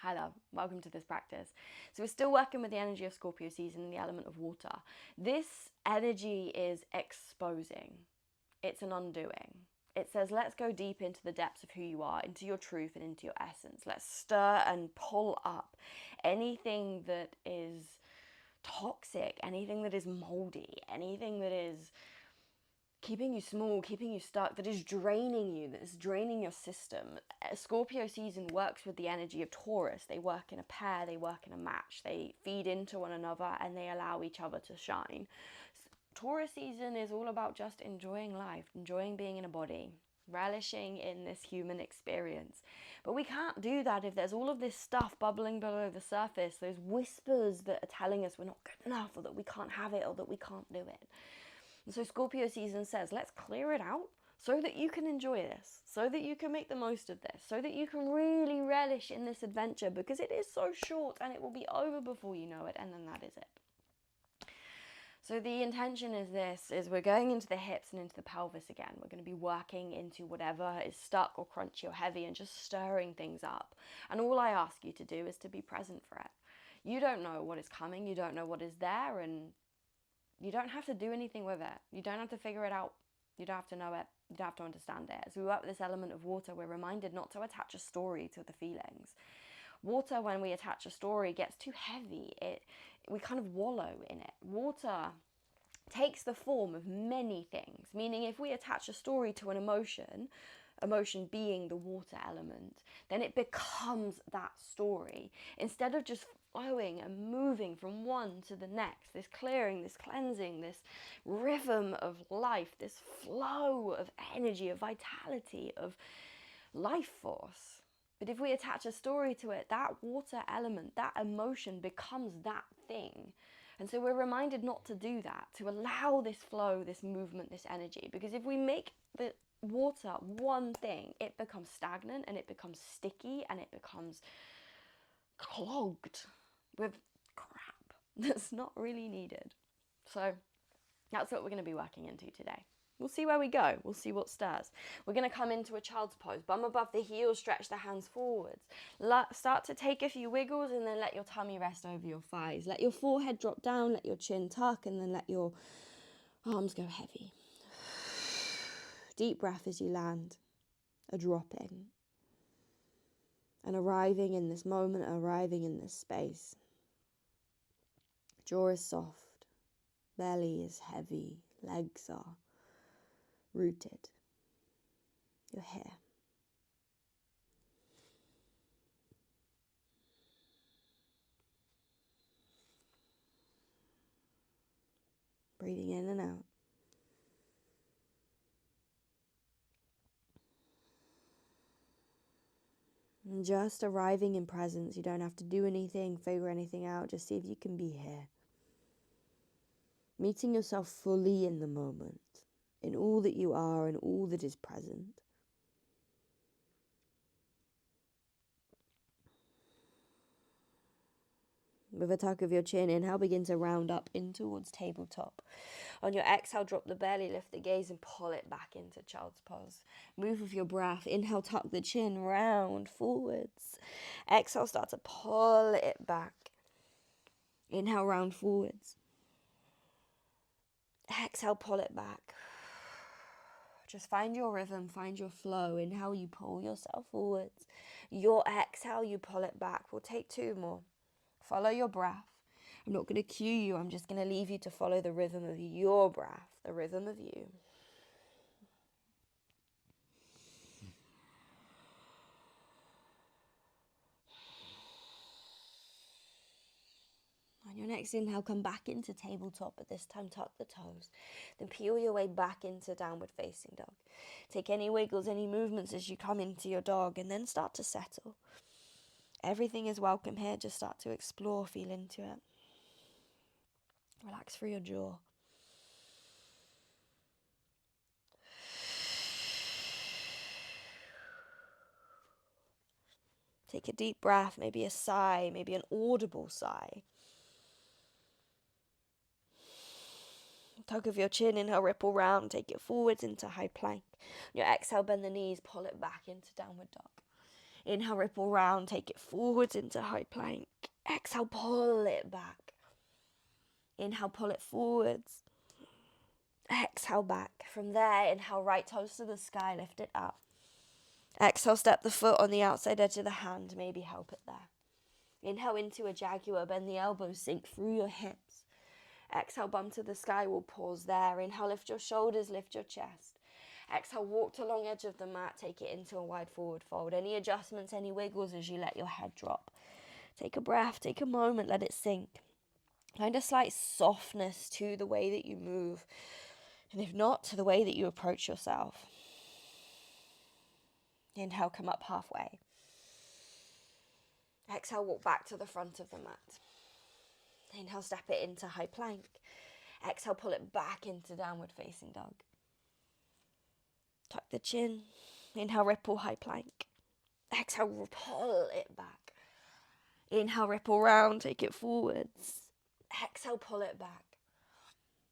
Hi love, welcome to this practice. So we're still working with the energy of Scorpio season and the element of water. This energy is exposing. It's an undoing. It says, let's go deep into the depths of who you are, into your truth and into your essence. Let's stir and pull up anything that is toxic, anything that is moldy, anything that is keeping you small, keeping you stuck, that is draining you, that is draining your system. Scorpio season works with the energy of Taurus. They work in a pair, they work in a match, they feed into one another and they allow each other to shine. Taurus season is all about just enjoying life, enjoying being in a body, relishing in this human experience. But we can't do that if there's all of this stuff bubbling below the surface, those whispers that are telling us we're not good enough, or that we can't have it, or that we can't do it. And so Scorpio season says, let's clear it out so that you can enjoy this, so that you can make the most of this, so that you can really relish in this adventure, because it is so short and it will be over before you know it, and then that is it. So the intention is we're going into the hips and into the pelvis again. We're going to be working into whatever is stuck or crunchy or heavy and just stirring things up. And all I ask you to do is to be present for it. You don't know what is coming, you don't know what is there, and you don't have to do anything with it. You don't have to figure it out. You don't have to know it. You don't have to understand it. As we work with this element of water, we're reminded not to attach a story to the feelings. Water, when we attach a story, gets too heavy. We kind of wallow in it. Water takes the form of many things, meaning if we attach a story to an emotion being the water element, then it becomes that story instead of just flowing and moving from one to the next, this clearing, this cleansing, this rhythm of life, this flow of energy, of vitality, of life force. But if we attach a story to it, that water element, that emotion becomes that thing. And so we're reminded not to do that, to allow this flow, this movement, this energy. Because if we make the water one thing, it becomes stagnant and it becomes sticky and it becomes clogged with crap that's not really needed. So that's what we're going to be working into today. We'll see where we go. We'll see what stirs. We're going to come into a child's pose. Bum above the heels, stretch the hands forwards. Start to take a few wiggles and then let your tummy rest over your thighs. Let your forehead drop down, let your chin tuck, and then let your arms go heavy. Deep breath as you land. A dropping. And arriving in this moment, arriving in this space. Jaw is soft. Belly is heavy. Legs are rooted. You're here. Breathing in and out. And just arriving in presence. You don't have to do anything, figure anything out. Just see if you can be here. Meeting yourself fully in the moment, in all that you are and all that is present. With a tuck of your chin, inhale, begin to round up in towards tabletop. On your exhale, drop the belly, lift the gaze and pull it back into child's pose. Move with your breath. Inhale, tuck the chin, round forwards. Exhale, start to pull it back. Inhale, round forwards. Exhale, pull it back. Just find your rhythm, find your flow. Inhale, you pull yourself forwards. Your exhale, you pull it back. We'll take two more. Follow your breath. I'm not going to cue you. I'm just going to leave you to follow the rhythm of your breath, the rhythm of you. On your next inhale, come back into tabletop, but this time tuck the toes. Then peel your way back into downward facing dog. Take any wiggles, any movements as you come into your dog, and then start to settle. Everything is welcome here. Just start to explore, feel into it. Relax through your jaw. Take a deep breath, maybe a sigh, maybe an audible sigh. Tug of your chin, inhale, ripple round, take it forwards into high plank. On your exhale, bend the knees, pull it back into downward dog. Inhale, ripple round, take it forwards into high plank. Exhale, pull it back. Inhale, pull it forwards. Exhale, back. From there, inhale, right toes to the sky, lift it up. Exhale, step the foot on the outside edge of the hand, maybe help it there. Inhale into a jaguar, bend the elbows, sink through your hips. Exhale, bum to the sky, we'll pause there. Inhale, lift your shoulders, lift your chest. Exhale, walk to long edge of the mat, take it into a wide forward fold. Any adjustments, any wiggles as you let your head drop. Take a breath, take a moment, let it sink. Find a slight softness to the way that you move, and if not, to the way that you approach yourself. Inhale, come up halfway. Exhale, walk back to the front of the mat. Inhale, step it into high plank. Exhale, pull it back into downward facing dog. Tuck the chin. Inhale, ripple, high plank. Exhale, pull it back. Inhale, ripple round, take it forwards. Exhale, pull it back.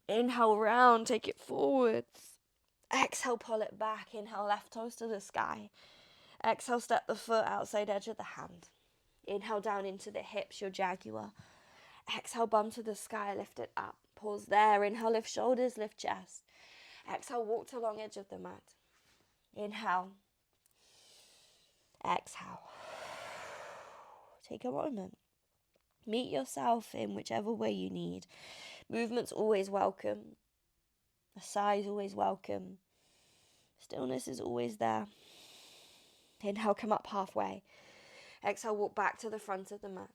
Inhale, round, take it forwards. Exhale, pull it back. Inhale, left toes to the sky. Exhale, step the foot outside edge of the hand. Inhale, down into the hips, your jaguar. Exhale, bum to the sky, lift it up. Pause there. Inhale, lift shoulders, lift chest. Exhale, walk to long edge of the mat. Inhale. Exhale. Take a moment. Meet yourself in whichever way you need. Movement's always welcome. A sigh is always welcome. Stillness is always there. Inhale, come up halfway. Exhale, walk back to the front of the mat.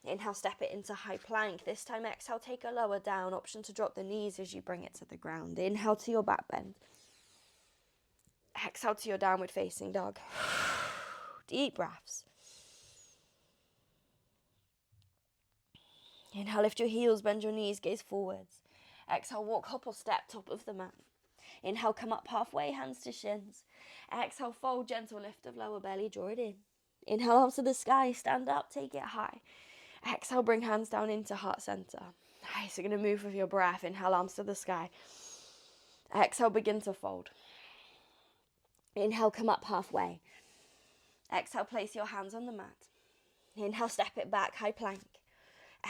Inhale, step it into high plank. This time, exhale, take a lower down. Option to drop the knees as you bring it to the ground. Inhale to your back bend. Exhale to your downward facing dog. Deep breaths. Inhale, lift your heels, bend your knees, gaze forwards. Exhale, walk, hop or step, top of the mat. Inhale, come up halfway, hands to shins. Exhale, fold, gentle lift of lower belly, draw it in. Inhale, arms to the sky, stand up, take it high. Exhale, bring hands down into heart center. Nice, you're going to move with your breath. Inhale, arms to the sky. Exhale, begin to fold. Inhale, come up halfway. Exhale, place your hands on the mat. Inhale, step it back, high plank.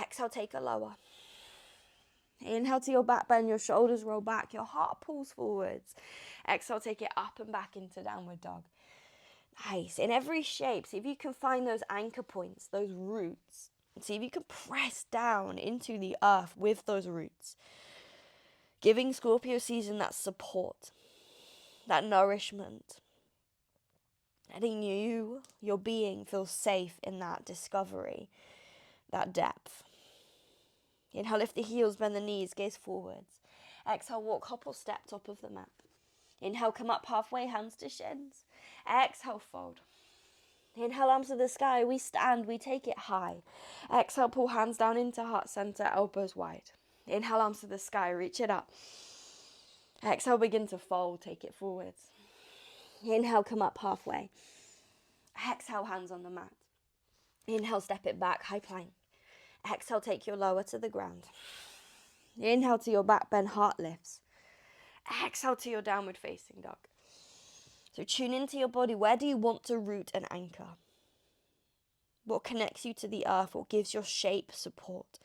Exhale, take a lower. Inhale to your back bend, your shoulders roll back, your heart pulls forwards. Exhale, take it up and back into downward dog. Nice. In every shape, see if you can find those anchor points, those roots. See if you can press down into the earth with those roots. Giving Scorpio season that support, that nourishment. Letting you, your being, feel safe in that discovery, that depth. Inhale, lift the heels, bend the knees, gaze forwards. Exhale, walk, hop or step, top of the mat. Inhale, come up halfway, hands to shins. Exhale, fold. Inhale, arms to the sky, we stand, we take it high. Exhale, pull hands down into heart center, elbows wide. Inhale, arms to the sky, reach it up. Exhale, begin to fold, take it forwards. Inhale, come up halfway. Exhale, hands on the mat. Inhale, step it back, high plank. Exhale, take your lower to the ground. Inhale to your back bend, heart lifts. Exhale to your downward facing dog. So tune into your body. Where do you want to root and anchor? What connects you to the earth? What gives your shape support?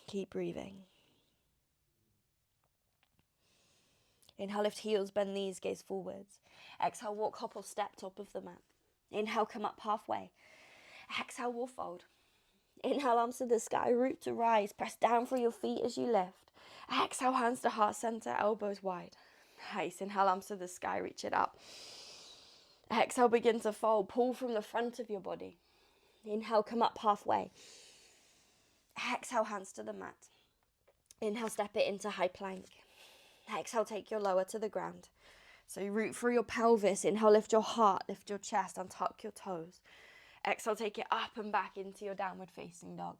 Keep breathing. Inhale, lift heels, bend knees, gaze forwards. Exhale, walk, hop or step, top of the mat. Inhale, come up halfway. Exhale, we'll fold. Inhale, arms to the sky, root to rise. Press down through your feet as you lift. Exhale, hands to heart center, elbows wide. Nice. Inhale, arms to the sky, reach it up. Exhale, begin to fold. Pull from the front of your body. Inhale, come up halfway. Exhale, hands to the mat. Inhale, step it into high plank. Exhale, take your lower to the ground. So you root through your pelvis. Inhale, lift your heart, lift your chest, untuck your toes. Exhale, take it up and back into your downward facing dog.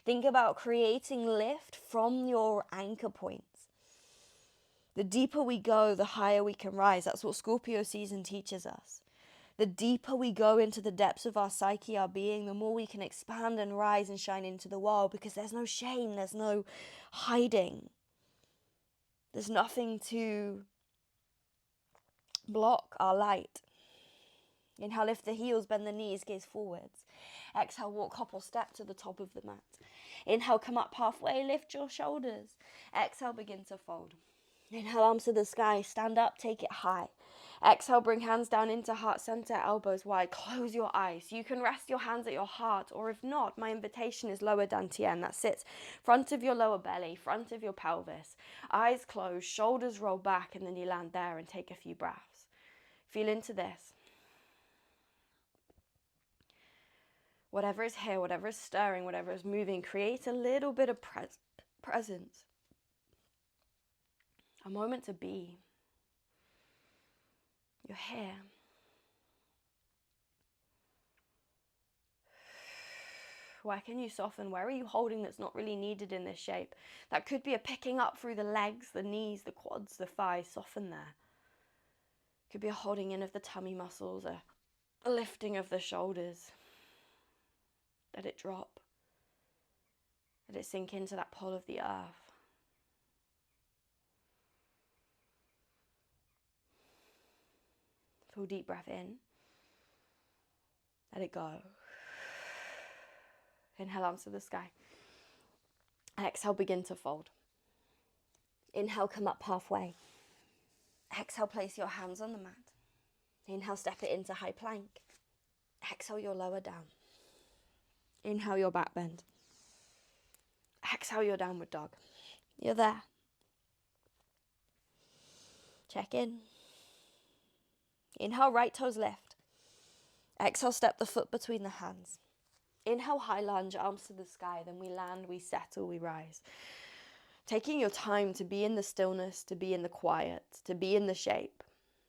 Think about creating lift from your anchor points. The deeper we go, the higher we can rise. That's what Scorpio season teaches us. The deeper we go into the depths of our psyche, our being, the more we can expand and rise and shine into the world, because there's no shame, there's no hiding. There's nothing to block our light. Inhale, lift the heels, bend the knees, gaze forwards. Exhale, walk, hop or step to the top of the mat. Inhale, come up halfway, lift your shoulders. Exhale, begin to fold. Inhale, arms to the sky, stand up, take it high. Exhale, bring hands down into heart center, elbows wide. Close your eyes. You can rest your hands at your heart, or if not, my invitation is lower dantian. That sits front of your lower belly, front of your pelvis. Eyes closed, shoulders roll back, and then you land there and take a few breaths. Feel into this. Whatever is here, whatever is stirring, whatever is moving, create a little bit of presence. A moment to be. You're here. Where can you soften? Where are you holding that's not really needed in this shape? That could be a picking up through the legs, the knees, the quads, the thighs. Soften there. Could be a holding in of the tummy muscles, a lifting of the shoulders. Let it drop. Let it sink into that pole of the earth. Full deep breath in. Let it go. Inhale, arms to the sky. Exhale, begin to fold. Inhale, come up halfway. Exhale, place your hands on the mat. Inhale, step it into high plank. Exhale, your lower down. Inhale, your back bend. Exhale, your downward dog. You're there. Check in. Inhale, right toes lift. Exhale, step the foot between the hands. Inhale, high lunge, arms to the sky. Then we land, we settle, we rise. Taking your time to be in the stillness, to be in the quiet, to be in the shape.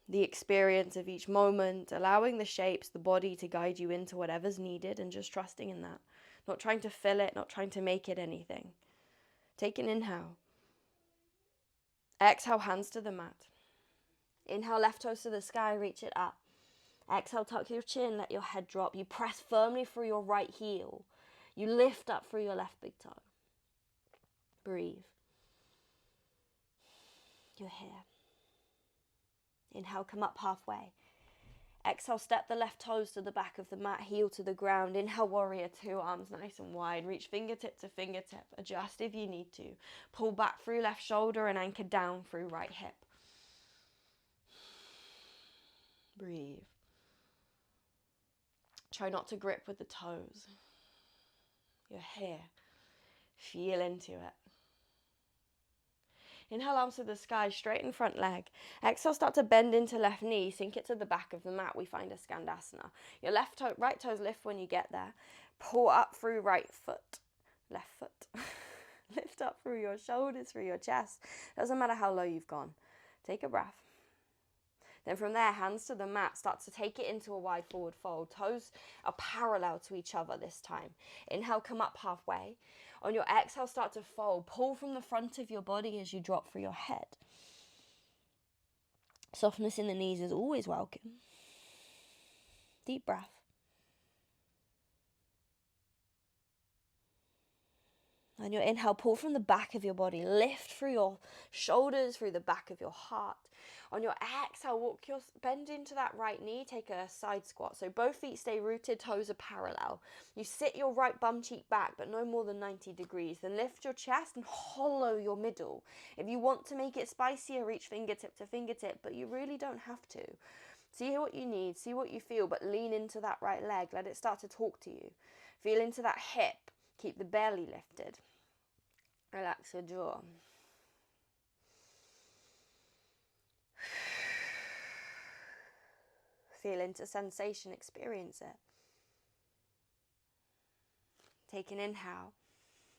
The experience of each moment, allowing the shapes, the body to guide you into whatever's needed and just trusting in that. Not trying to fill it, not trying to make it anything. Take an inhale. Exhale, hands to the mat. Inhale, left toes to the sky, reach it up. Exhale, tuck your chin, let your head drop. You press firmly through your right heel. You lift up through your left big toe. Breathe. You're here. Inhale, come up halfway. Exhale, step the left toes to the back of the mat, heel to the ground. Inhale, warrior two, arms nice and wide. Reach fingertip to fingertip. Adjust if you need to. Pull back through left shoulder and anchor down through right hip. Breathe. Try not to grip with the toes. You're here. Feel into it. Inhale, arms to the sky, straighten front leg. Exhale, start to bend into left knee, sink it to the back of the mat. We find a Skandasana. Your right toes lift when you get there. Pull up through right foot, left foot. Lift up through your shoulders, through your chest. Doesn't matter how low you've gone. Take a breath. Then from there, hands to the mat, start to take it into a wide forward fold. Toes are parallel to each other this time. Inhale, come up halfway. On your exhale, start to fold. Pull from the front of your body as you drop through your head. Softness in the knees is always welcome. Deep breath. On your inhale, pull from the back of your body. Lift through your shoulders, through the back of your heart. On your exhale, bend into that right knee. Take a side squat. So both feet stay rooted, toes are parallel. You sit your right bum cheek back, but no more than 90 degrees. Then lift your chest and hollow your middle. If you want to make it spicier, reach fingertip to fingertip, but you really don't have to. See what you need, see what you feel, but lean into that right leg. Let it start to talk to you. Feel into that hip. Keep the belly lifted. Relax your jaw. Feel into sensation, experience it. Take an inhale.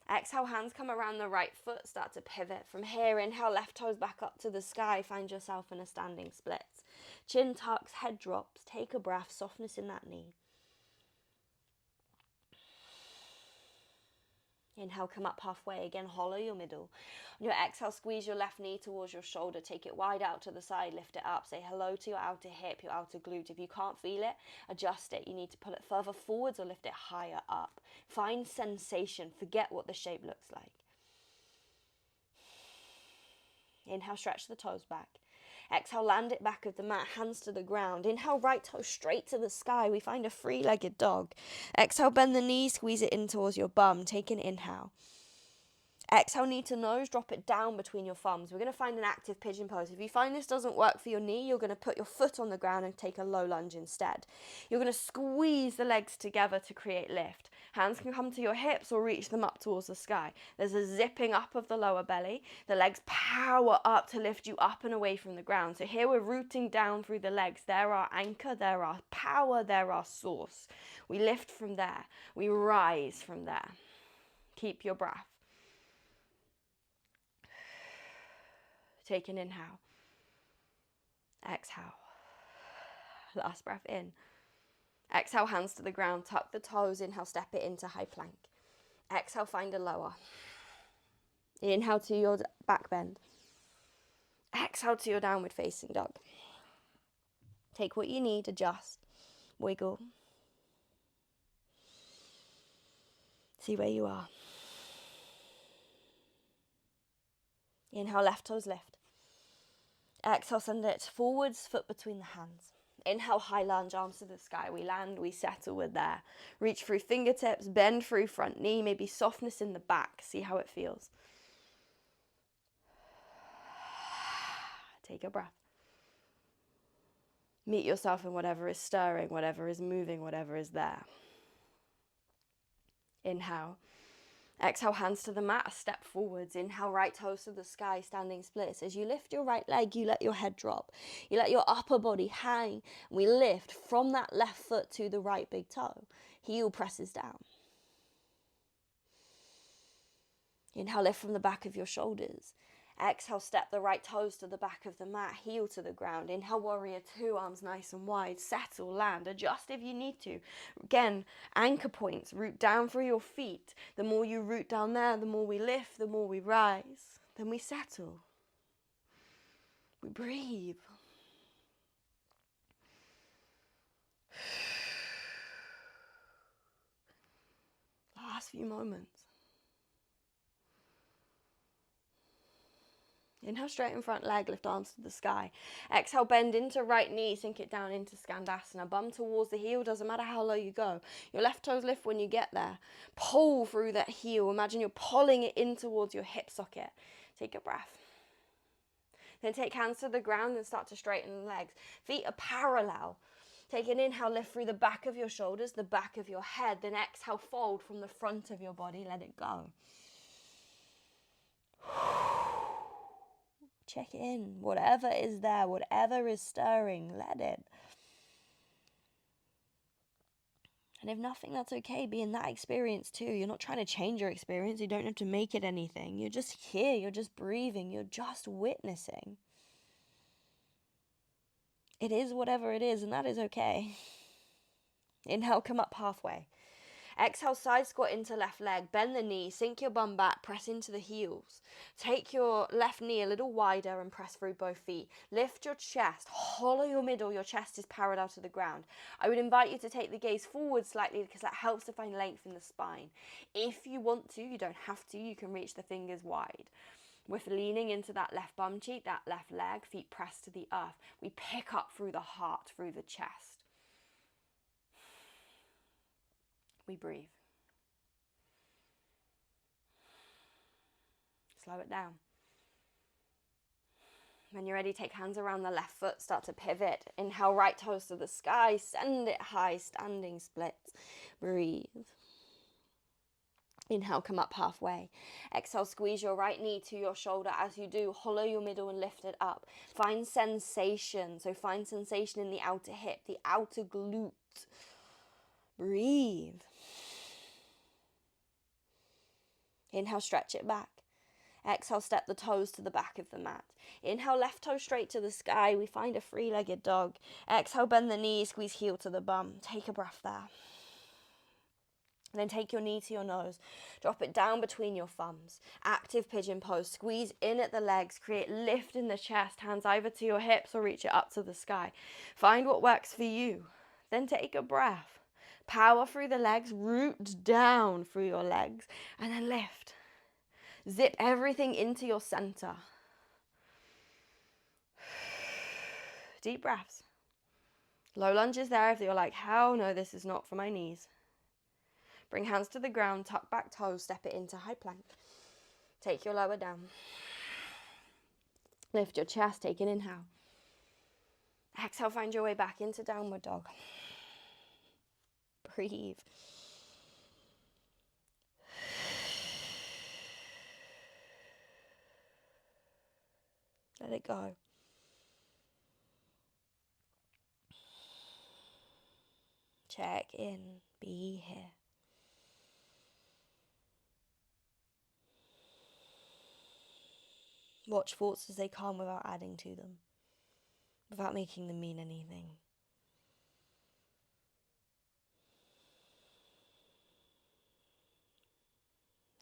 Exhale, hands come around the right foot, start to pivot. From here, inhale, left toes back up to the sky. Find yourself in a standing split. Chin tucks, head drops. Take a breath, softness in that knee. Inhale, come up halfway. Again, hollow your middle. On your exhale, squeeze your left knee towards your shoulder. Take it wide out to the side. Lift it up. Say hello to your outer hip, your outer glute. If you can't feel it, adjust it. You need to pull it further forwards or lift it higher up. Find sensation. Forget what the shape looks like. Inhale, stretch the toes back. Exhale, land it back of the mat, hands to the ground. Inhale, right toe straight to the sky. We find a three-legged dog. Exhale, bend the knees, squeeze it in towards your bum. Take an inhale. Exhale, knee to nose, drop it down between your thumbs. We're going to find an active pigeon pose. If you find this doesn't work for your knee, you're going to put your foot on the ground and take a low lunge instead. You're going to squeeze the legs together to create lift. Hands can come to your hips or reach them up towards the sky. There's a zipping up of the lower belly. The legs power up to lift you up and away from the ground. So here we're rooting down through the legs. They're our anchor, they're our power, they're our source. We lift from there. We rise from there. Keep your breath. Take an inhale. Exhale. Last breath in. Exhale, hands to the ground. Tuck the toes. Inhale, step it into high plank. Exhale, find a lower. Inhale to your back bend. Exhale to your downward facing dog. Take what you need, adjust, wiggle. See where you are. Inhale, left toes lift. Exhale, send it forwards, foot between the hands. Inhale, high lunge, arms to the sky. We land, we settle, we're there. Reach through fingertips, bend through front knee, maybe softness in the back. See how it feels. Take a breath. Meet yourself in whatever is stirring, whatever is moving, whatever is there. Inhale. Exhale, hands to the mat, a step forwards. Inhale, right toes to the sky, standing splits. As you lift your right leg, you let your head drop. You let your upper body hang. We lift from that left foot to the right big toe. Heel presses down. Inhale, lift from the back of your shoulders. Exhale, step the right toes to the back of the mat, heel to the ground. Inhale, warrior two, arms nice and wide. Settle, land, adjust if you need to. Again, anchor points, root down through your feet. The more you root down there, the more we lift, the more we rise. Then we settle. We breathe. Last few moments. Inhale, straighten front leg, lift arms to the sky. Exhale, bend into right knee, sink it down into Skandasana. Bum towards the heel, doesn't matter how low you go. Your left toes lift when you get there. Pull through that heel. Imagine you're pulling it in towards your hip socket. Take a breath. Then take hands to the ground and start to straighten the legs. Feet are parallel. Take an inhale, lift through the back of your shoulders, the back of your head. Then exhale, fold from the front of your body. Let it go. Check in. Whatever is there, whatever is stirring, let it. And if nothing, that's okay. Be in that experience too. You're not trying to change your experience. You don't have to make it anything. You're just here. You're just breathing. You're just witnessing. It is whatever it is, and that is okay. Inhale, come up halfway. Exhale, side squat into left leg. Bend the knee, sink your bum back, press into the heels. Take your left knee a little wider and press through both feet. Lift your chest, hollow your middle, your chest is parallel to the ground. I would invite you to take the gaze forward slightly because that helps to find length in the spine. If you want to, you don't have to, you can reach the fingers wide. With leaning into that left bum cheek, that left leg, feet pressed to the earth. We pick up through the heart, through the chest. We breathe. Slow it down. When you're ready, take hands around the left foot, start to pivot. Inhale, right toes to the sky, send it high, standing splits. Breathe. Inhale, come up halfway. Exhale, squeeze your right knee to your shoulder. As you do, hollow your middle and lift it up. Find sensation. So find sensation in the outer hip, the outer glute. Breathe. Inhale, stretch it back. Exhale, step the toes to the back of the mat. Inhale, left toe straight to the sky. We find a three-legged dog. Exhale, bend the knee, squeeze heel to the bum. Take a breath there. Then take your knee to your nose. Drop it down between your thumbs. Active pigeon pose. Squeeze in at the legs. Create lift in the chest. Hands either to your hips or reach it up to the sky. Find what works for you. Then take a breath. Power through the legs. Root down through your legs. And then lift. Zip everything into your center. Deep breaths. Low lunges there if you're like, hell no, this is not for my knees. Bring hands to the ground, tuck back toes, step it into high plank. Take your lower down. Lift your chest, take an inhale. Exhale, find your way back into downward dog. Breathe. Let it go. Check in, be here. Watch thoughts as they come without adding to them, without making them mean anything.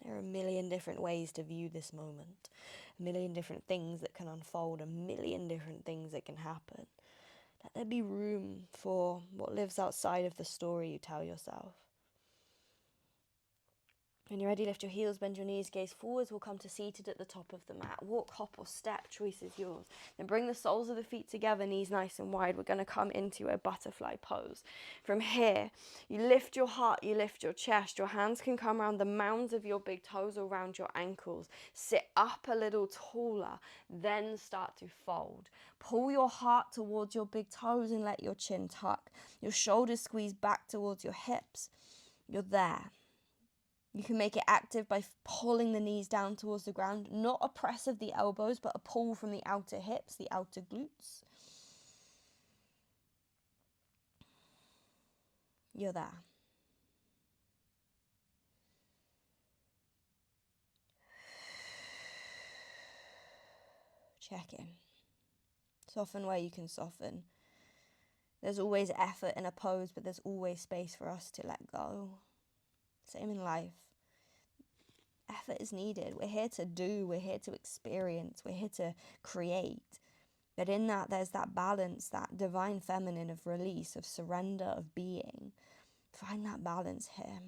There are a million different ways to view this moment, a million different things that can unfold, a million different things that can happen. Let there be room for what lives outside of the story you tell yourself. When you're ready, lift your heels, bend your knees, gaze forwards. We'll come to seated at the top of the mat. Walk, hop or step, choice is yours. Then bring the soles of the feet together, knees nice and wide. We're going to come into a butterfly pose. From here, you lift your heart, you lift your chest. Your hands can come around the mounds of your big toes or around your ankles. Sit up a little taller, then start to fold. Pull your heart towards your big toes and let your chin tuck. Your shoulders squeeze back towards your hips. You're there. You can make it active by pulling the knees down towards the ground. Not a press of the elbows, but a pull from the outer hips, the outer glutes. You're there. Check in. Soften where you can soften. There's always effort in a pose, but there's always space for us to let go. Same in life. Effort is needed. We're here to do, we're here to experience, we're here to create. But in that, there's that balance, that divine feminine of release, of surrender, of being. Find that balance here.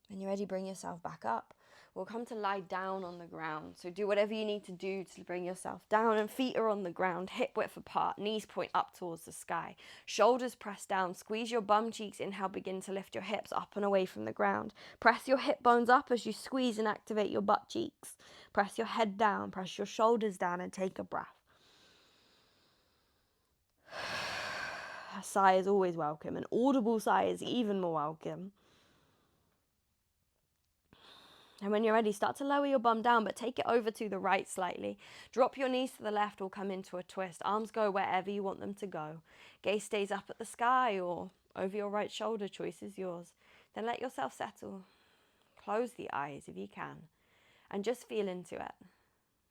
When you're ready, bring yourself back up. We'll come to lie down on the ground. So do whatever you need to do to bring yourself down, and feet are on the ground, hip width apart, knees point up towards the sky. Shoulders press down, squeeze your bum cheeks. Inhale, begin to lift your hips up and away from the ground. Press your hip bones up as you squeeze and activate your butt cheeks. Press your head down, press your shoulders down and take a breath. A sigh is always welcome. An audible sigh is even more welcome. And when you're ready, start to lower your bum down, but take it over to the right slightly. Drop your knees to the left or come into a twist. Arms go wherever you want them to go. Gaze stays up at the sky or over your right shoulder. Choice is yours. Then let yourself settle. Close the eyes if you can. And just feel into it.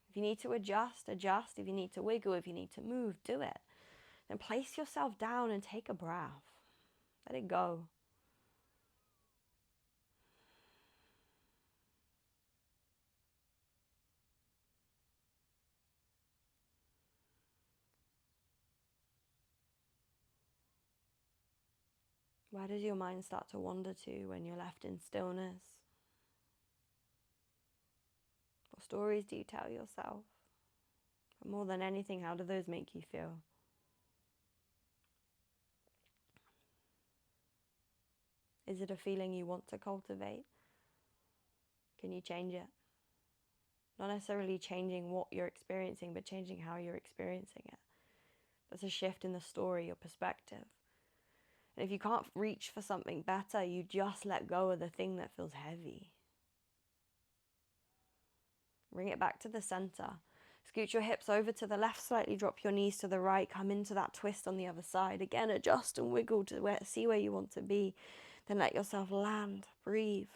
If you need to adjust, adjust. If you need to wiggle, if you need to move, do it. Then place yourself down and take a breath. Let it go. Where does your mind start to wander to when you're left in stillness? What stories do you tell yourself? But more than anything, how do those make you feel? Is it a feeling you want to cultivate? Can you change it? Not necessarily changing what you're experiencing, but changing how you're experiencing it. That's a shift in the story or perspective. And if you can't reach for something better, you just let go of the thing that feels heavy. Bring it back to the center. Scoot your hips over to the left slightly, drop your knees to the right, come into that twist on the other side. Again, adjust and wiggle to see where you want to be. Then let yourself land, breathe.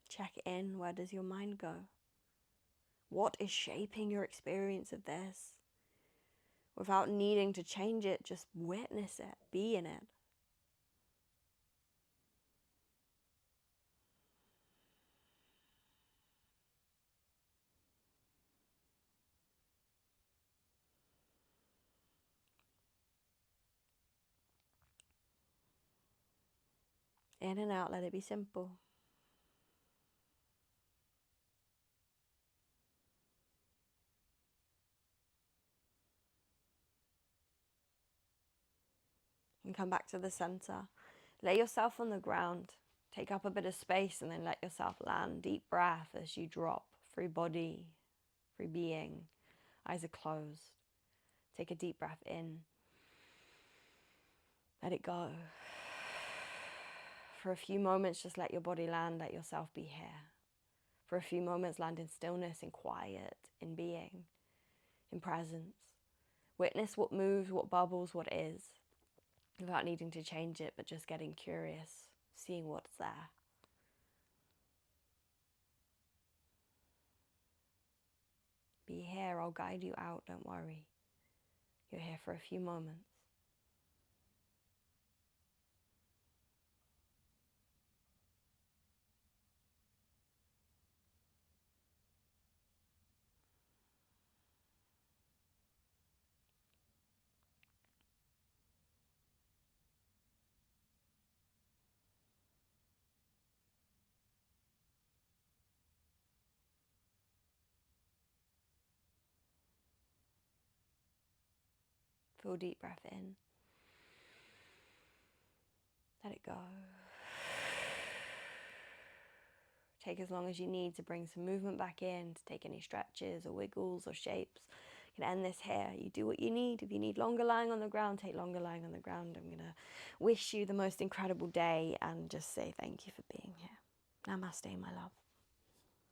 Check in, where does your mind go? What is shaping your experience of this? Without needing to change it, just witness it, be in it. In and out, let it be simple. And come back to the center. Lay yourself on the ground. Take up a bit of space and then let yourself land. Deep breath as you drop through body, through being. Eyes are closed. Take a deep breath in. Let it go. For a few moments, just let your body land. Let yourself be here. For a few moments, land in stillness, in quiet, in being, in presence. Witness what moves, what bubbles, what is, without needing to change it, but just getting curious, seeing what's there. Be here, I'll guide you out, don't worry. You're here for a few moments. Full deep breath in. Let it go. Take as long as you need to bring some movement back in, to take any stretches or wiggles or shapes. You can end this here. You do what you need. If you need longer lying on the ground, take longer lying on the ground. I'm going to wish you the most incredible day and just say thank you for being here. Namaste, my love.